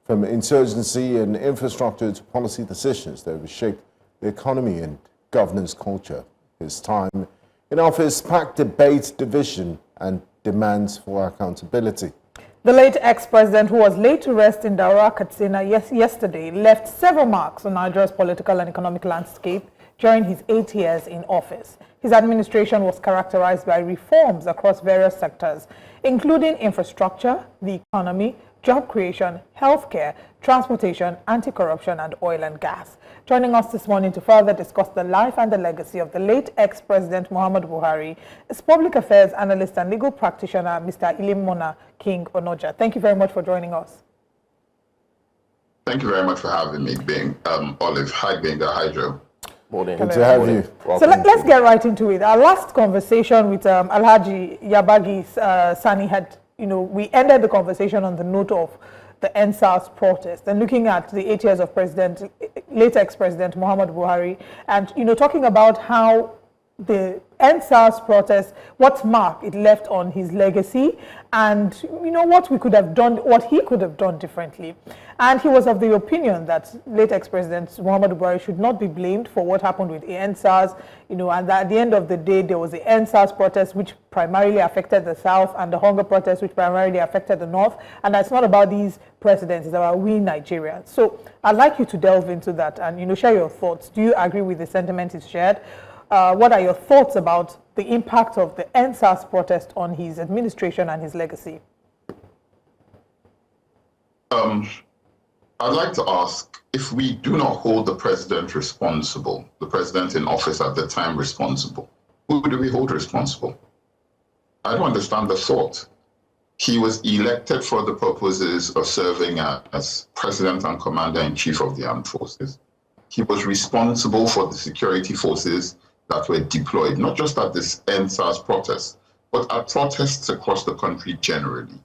From insurgency and infrastructure to policy decisions that reshaped the economy and governance culture. His time in office sparked debate, division, and demands for accountability. The late ex-president, who was laid to rest in Daura, Katsina yesterday, left several marks on Nigeria's political and economic landscape during his 8 years in office. His administration was characterized by reforms across various sectors, including infrastructure, the economy, job creation, healthcare, transportation, anti-corruption, and oil and gas. Joining us this morning to further discuss the life and the legacy of the late ex-president Muhammadu Buhari is public affairs analyst and legal practitioner, Mr. Ilemona Onoja. Thank you very much for joining us. Thank you very much for having me, being Olive. Hi, being the Hydro. Morning. Good to have you. So let's get right into it. Our last conversation with Alhaji Yabagi Sani had, we ended the conversation on the note of the NSAS protest and looking at the 8 years of late ex-president Muhammadu Buhari and, talking about how the NSAS protest, what mark it left on his legacy and, what we could have done, what he could have done differently. And he was of the opinion that late ex-president Muhammadu Buhari should not be blamed for what happened with the NSAS, and that at the end of the day, there was the NSAS protest, which primarily affected the South, and the hunger protest, which primarily affected the North. And it's not about these presidents, it's about we Nigerians. So I'd like you to delve into that and, share your thoughts. Do you agree with the sentiment he's shared? What are your thoughts about the impact of the NSAS protest on his administration and his legacy? I'd like to ask, if we do not hold the president responsible, the president in office at the time responsible, who do we hold responsible? I don't understand the thought. He was elected for the purposes of serving as president and commander-in-chief of the armed forces. He was responsible for the security forces that were deployed, not just at this NSAS protest, but at protests across the country generally,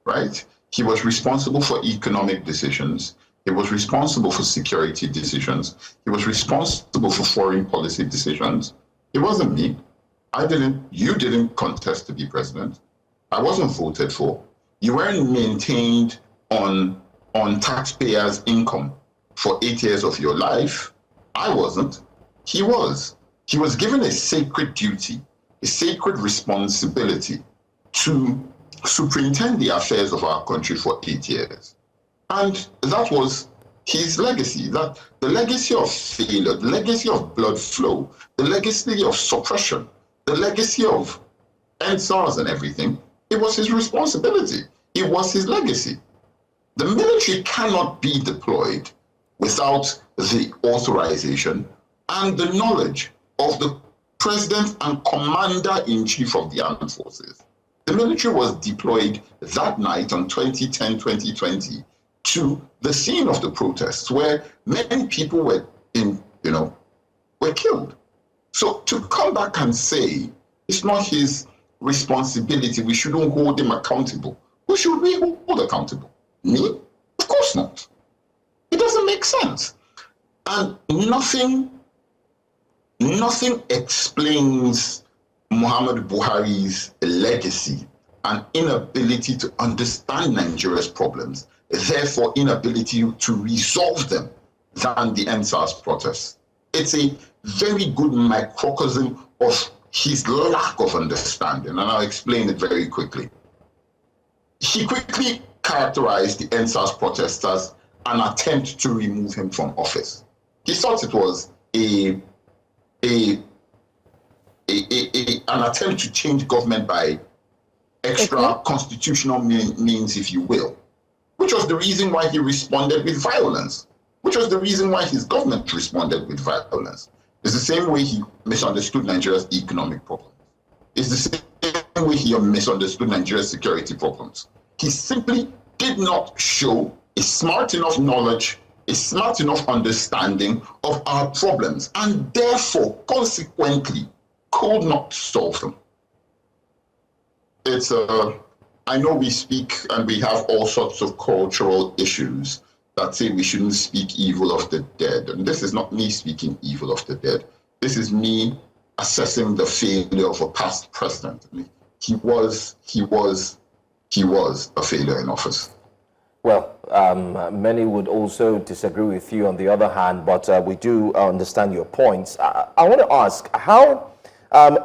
right? He was responsible for economic decisions. He was responsible for security decisions. He was responsible for foreign policy decisions. It wasn't me. You didn't contest to be president. I wasn't voted for. You weren't maintained on taxpayers' income for 8 years of your life. I wasn't. He was. He was given a sacred duty, a sacred responsibility to superintend the affairs of our country for 8 years. And that was his legacy, that the legacy of failure, the legacy of blood flow, the legacy of suppression, the legacy of NSAS and everything, it was his responsibility. It was his legacy. The military cannot be deployed without the authorization and the knowledge of the president and commander-in-chief of the armed forces. The military was deployed that night on 2010-2020 to the scene of the protests where many people were killed. So to come back and say it's not his responsibility, we shouldn't hold him accountable. Who should we hold accountable? Me? Of course not. It doesn't make sense. And nothing explains Muhammadu Buhari's legacy and inability to understand Nigeria's problems, therefore inability to resolve them, than the NSAS protests. It's a very good microcosm of his lack of understanding, and I'll explain it very quickly. He quickly characterized the NSAS protests as an attempt to remove him from office. He thought it was an attempt to change government by extra constitutional means, if you will, which was the reason why he responded with violence, which was the reason why his government responded with violence. It's the same way he misunderstood Nigeria's economic problems. It's the same way he misunderstood Nigeria's security problems. He simply did not show a smart enough knowledge, a smart enough understanding of our problems, and therefore, consequently, could not solve them. I know we speak and we have all sorts of cultural issues that say we shouldn't speak evil of the dead. And this is not me speaking evil of the dead. This is me assessing the failure of a past president. He was a failure in office. Well, many would also disagree with you on the other hand, but we do understand your points. I want to ask, how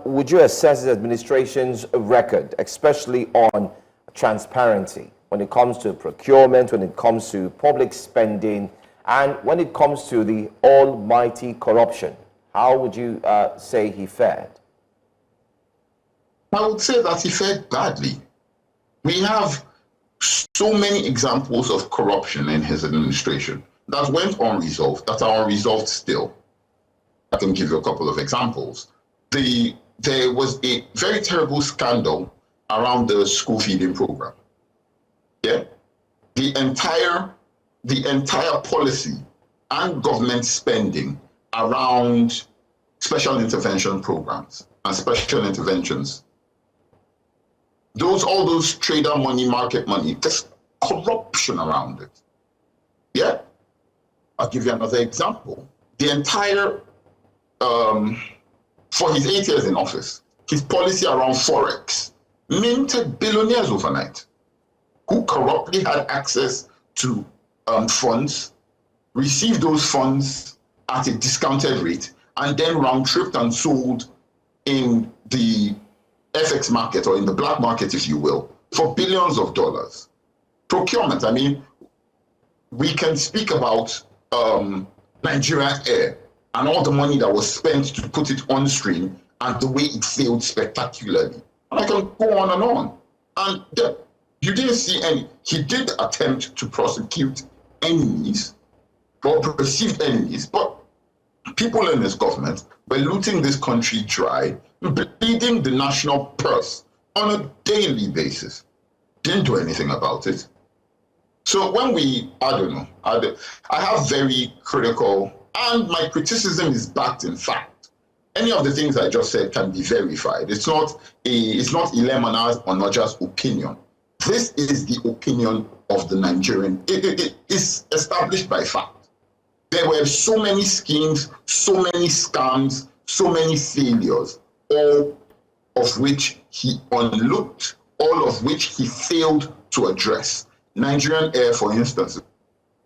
would you assess the administration's record, especially on transparency, when it comes to procurement, when it comes to public spending, and when it comes to the almighty corruption? How would you say he fared? I would say that he fared badly. We have so many examples of corruption in his administration that went unresolved, that are unresolved still. I can give you a couple of examples. There was a very terrible scandal around the school feeding program. Yeah, the entire policy and government spending around special intervention programs and special interventions, all those trader money, market money, there's corruption around it. Yeah, I'll give you another example. The entire, for his 8 years in office, his policy around Forex minted billionaires overnight who corruptly had access to funds, received those funds at a discounted rate, and then round-tripped and sold in the FX market, or in the black market, if you will, for billions of dollars. Procurement, I mean, we can speak about Nigerian Air and all the money that was spent to put it on stream and the way it failed spectacularly. And I can go on and on. And you didn't see any. He did attempt to prosecute enemies, or perceived enemies, but people in his government were looting this country dry, bleeding the national purse on a daily basis. Didn't do anything about it. So when I don't know, I have very critical, and my criticism is backed in fact. Any of the things I just said can be verified. It's not Ilemona Onoja's opinion. This is the opinion of the Nigerian. It is established by fact. There were so many schemes, so many scams, so many failures, all of which he unlooked, all of which he failed to address. Nigerian Air, for instance, is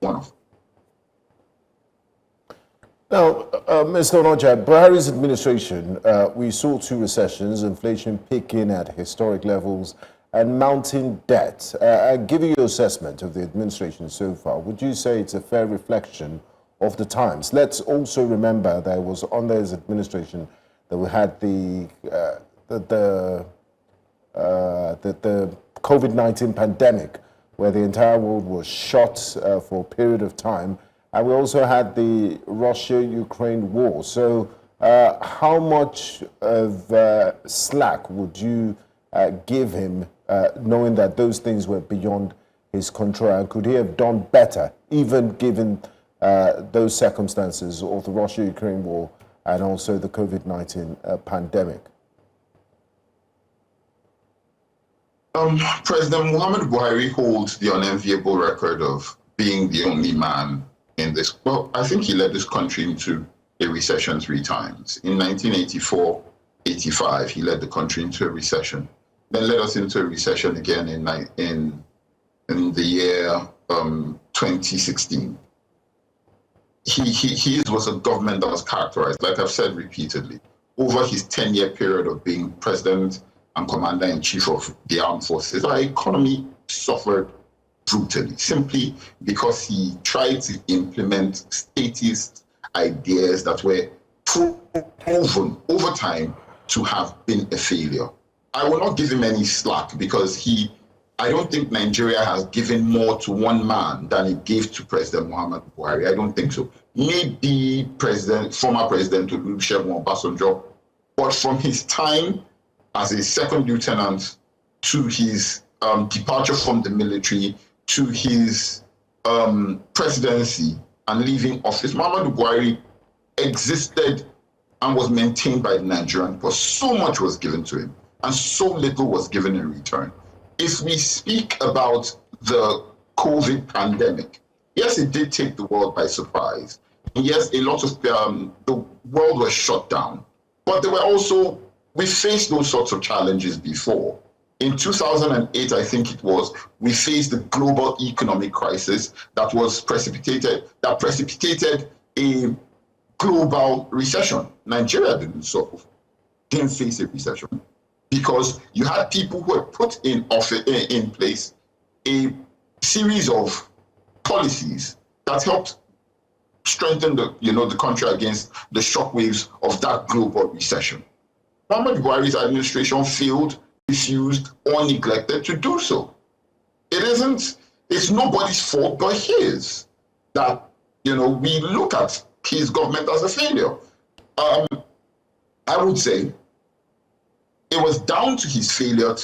one of them. Now, Mr. Onoja, Buhari's administration, we saw 2 recessions, inflation peaking at historic levels, and mounting debt. Give you your assessment of the administration so far. Would you say it's a fair reflection of the times? Let's also remember that it was under his administration that we had the COVID-19 pandemic, where the entire world was shut for a period of time, and we also had the Russia-Ukraine war. So, how much of slack would you give him, knowing that those things were beyond his control, and could he have done better, even given those circumstances of the Russia-Ukraine war and also the COVID-19 pandemic? President Muhammadu Buhari holds the unenviable record of being the only man in this. Well, I think he led this country into a recession 3 times. In 1984-85, he led the country into a recession. Then led us into a recession again in the year 2016. His was a government that was characterized, like I've said repeatedly, over his 10-year period of being president and commander-in-chief of the armed forces, our economy suffered brutally, simply because he tried to implement statist ideas that were proven over time to have been a failure. I will not give him any slack, because I don't think Nigeria has given more to one man than it gave to President Muhammadu Buhari. I don't think so. Maybe former President Olusegun Obasanjo, but from his time as a second lieutenant to his departure from the military to his presidency and leaving office, Muhammadu Buhari existed and was maintained by the Nigerian people. So much was given to him, and so little was given in return. If we speak about the COVID pandemic, yes, it did take the world by surprise. And yes, a lot of the world was shut down. But there were also, we faced those sorts of challenges before. In 2008, I think it was, we faced the global economic crisis that precipitated a global recession. Nigeria didn't face a recession because you had people who had put in place a series of policies that helped strengthen the country against the shockwaves of that global recession. Muhammadu Buhari's administration failed, refused, or neglected to do so. It's nobody's fault but his that we look at his government as a failure. I would say it was down to his failure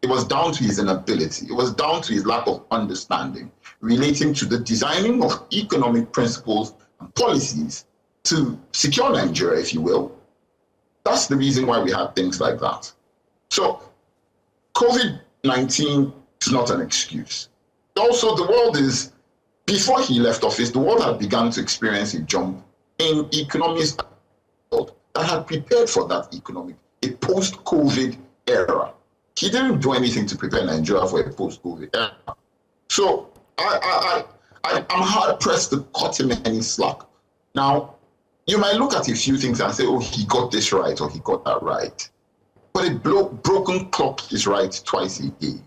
it was down to his inability, it was down to his lack of understanding relating to the designing of economic principles and policies to secure Nigeria, if you will. That's the reason why we had things like that. So COVID-19 is not an excuse. Also, the world before he left office, the world had begun to experience a jump in economies that had prepared for that a post-COVID era. He didn't do anything to prepare Nigeria for a post-COVID era. So I'm hard pressed to cut him any slack. Now, you might look at a few things and say, oh, he got this right or he got that right. But a broken clock is right twice a day.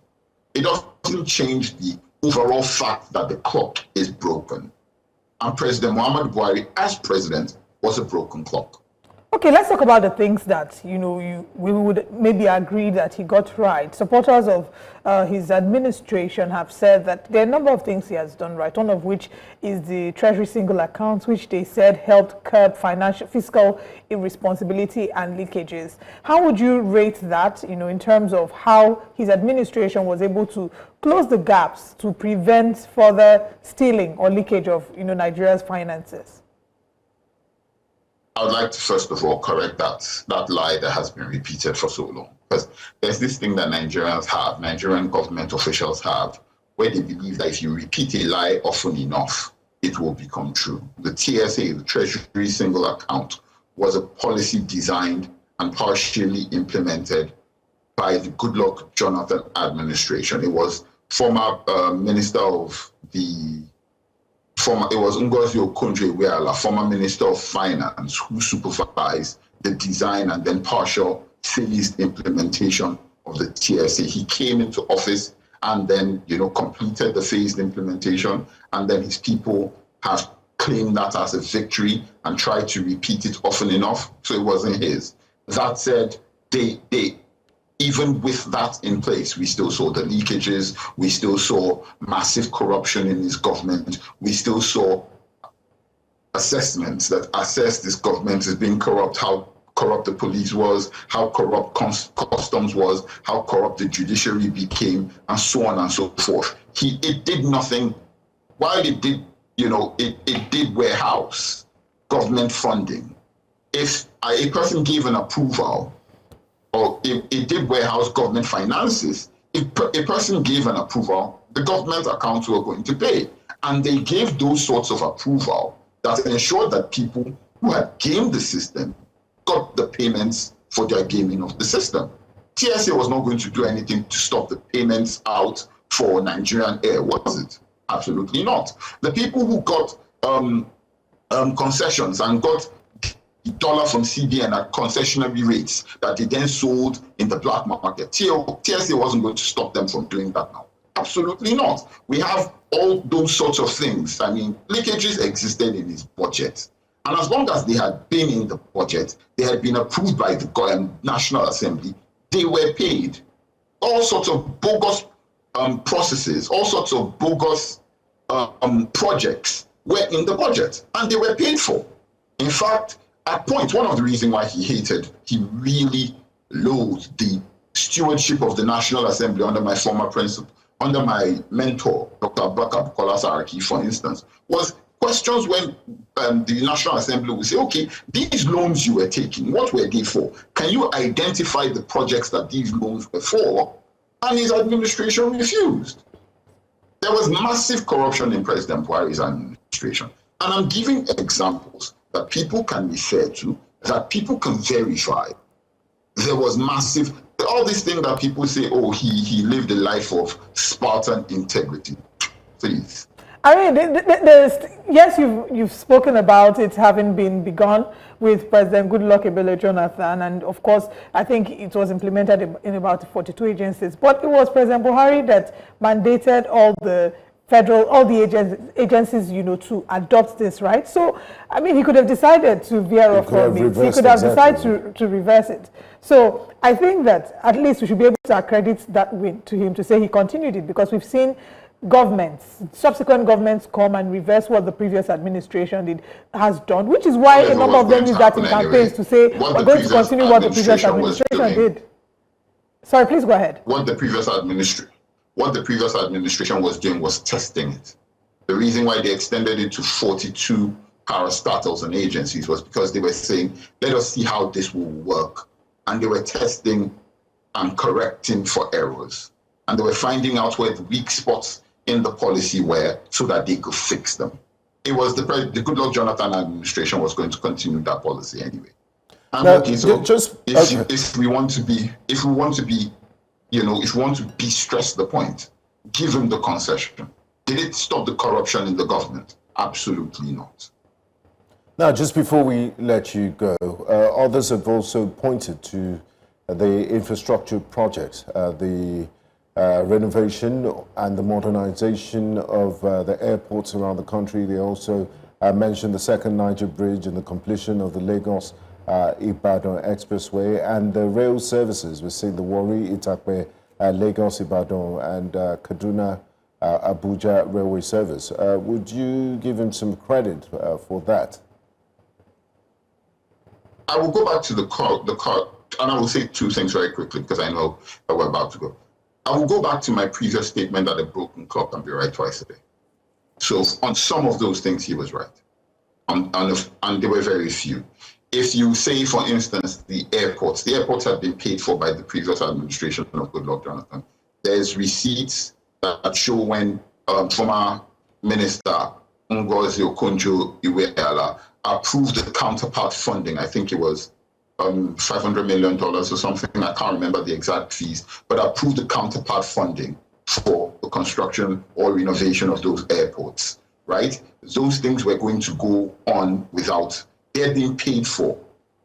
It doesn't change the overall fact that the clock is broken. And President Muhammadu Buhari, as president, was a broken clock. Okay, let's talk about the things that we would maybe agree that he got right. Supporters of his administration have said that there are a number of things he has done right, one of which is the Treasury single accounts, which they said helped curb fiscal irresponsibility and leakages. How would you rate that, in terms of how his administration was able to close the gaps to prevent further stealing or leakage of Nigeria's finances? I would like to first of all correct that lie that has been repeated for so long. Because there's this thing that Nigerian government officials have, where they believe that if you repeat a lie often enough, it will become true. The TSA, the Treasury Single Account, was a policy designed and partially implemented by the Goodluck Jonathan administration. It was former Minister of it was Ngozi Okonjo-Iweala, former Minister of Finance, who supervised the design and then partial phased implementation of the TSA. He came into office and then, completed the phased implementation, and then his people have claimed that as a victory and tried to repeat it often enough, so it wasn't his. That said, even with that in place, we still saw the leakages, we still saw massive corruption in his government, we still saw assessments that assessed this government as being corrupt, how corrupt the police was, how corrupt customs was, how corrupt the judiciary became, and so on and so forth. It did nothing. While it did, it did warehouse government funding. If a person gave an approval, or it did warehouse government finances, if a person gave an approval, the government accounts were going to pay. And they gave those sorts of approval that ensured that people who had gamed the system got the payments for their gaming of the system. TSA was not going to do anything to stop the payments out for Nigerian Air, was it? Absolutely not. The people who got concessions and got dollar from CBN at concessionary rates that they then sold in the black market, TSA wasn't going to stop them from doing that now. Absolutely not. We have all those sorts of things. I mean, leakages existed in his budget. And as long as they had been in the budget, they had been approved by the National Assembly, they were paid. All sorts of bogus processes, all sorts of bogus projects were in the budget, and they were paid for. In fact, at points, one of the reasons why he really loathed the stewardship of the National Assembly under my mentor, Dr. Abubakar Bukola Saraki, for instance, was questions when the National Assembly would say, okay, these loans you were taking, what were they for? Can you identify the projects that these loans were for? And his administration refused. There was massive corruption in President Buhari's administration. And I'm giving examples that people can refer to, that people can verify. There was massive, all this thing that people say, oh, he lived a life of Spartan integrity. Please. I mean, yes, you've spoken about it having been begun with President Goodluck Ebele Jonathan, and of course, I think it was implemented in about 42 agencies. But it was President Buhari that mandated all the agencies, to adopt this, right? So, I mean, he could have decided to veer off from it. He could have decided to reverse it. So, I think that at least we should be able to accredit that win to him to say he continued it, because we've seen subsequent governments come and reverse what the previous administration has done, which is why a number of them use that in campaigns to say we're going to continue what the previous administration did. Sorry, please go ahead. What the previous administration was doing was testing it. The reason why they extended it to 42 parastatals and agencies was because they were saying, let us see how this will work. And they were testing and correcting for errors. And they were finding out where the weak spots in the policy were so that they could fix them. It was the Goodluck Jonathan administration was going to continue that policy anyway. And now, if we want to stress the point, give him the concession. Did it stop the corruption in the government? Absolutely not. Now, just before we let you go, others have also pointed to the infrastructure projects, the renovation and the modernization of the airports around the country. They also mentioned the second Niger Bridge and the completion of the Lagos Ibadan Expressway and the rail services. We're seeing the Warri, Itakpe, Lagos Ibadan and Kaduna Abuja railway service. Would you give him some credit for that? I will go back to the car, and I will say two things very quickly because I know that we're about to go. I will go back to my previous statement that a broken clock can be right twice a day. So on some of those things, he was right. And there were very few. If you say, for instance, the airports have been paid for by the previous administration of Goodluck Jonathan. There's receipts that show when former Minister Ngozi Okonjo-Iweala approved the counterpart funding. I think it was $500 million or something. I can't remember the exact fees, but approved the counterpart funding for the construction or renovation of those airports, right? Those things were going to go on without, they're being paid for.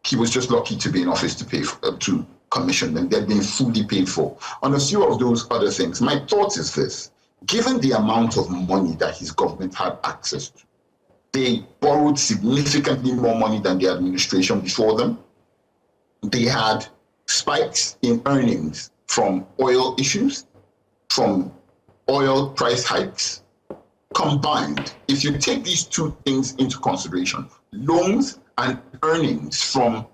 He was just lucky to be in office to pay for, to commission them. They're being fully paid for. On a few of those other things, my thought is this: given the amount of money that his government had access to, they borrowed significantly more money than the administration before them. They had spikes in earnings from oil issues, from oil price hikes. Combined, if you take these two things into consideration, loans and earnings, from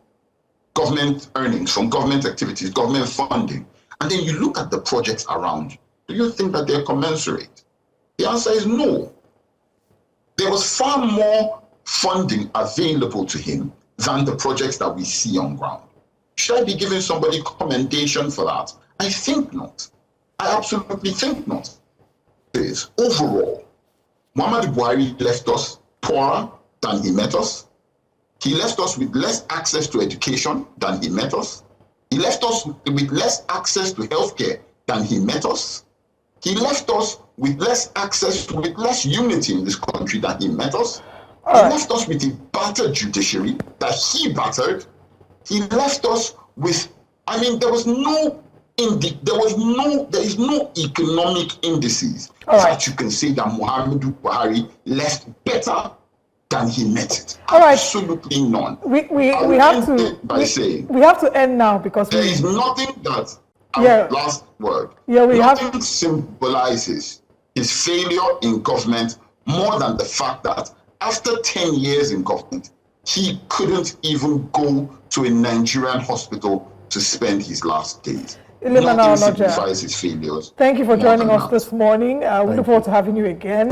government activities, government funding, and then you look at the projects around you, do you think that they're commensurate? The answer is no. There was far more funding available to him than the projects that we see on ground. Should I be giving somebody commendation for that? I think not. I absolutely think not. Overall, Muhammadu Buhari left us poorer than he met us. He left us with less access to education than he met us. He left us with less access to healthcare than he met us. He left us with less access, with less unity in this country than he met us. He left us with a battered judiciary that he battered. He left us with, there is no economic indices that you can say that Muhammadu Buhari left better than he met it. Absolutely none. We have to end now because there is nothing that, last word, nothing symbolizes his failure in government more than the fact that after 10 years in government, he couldn't even go to a Nigerian hospital to spend his last days. Ilemona Onoja, signifies his failures. thank you for joining us this morning. We look forward to having you again.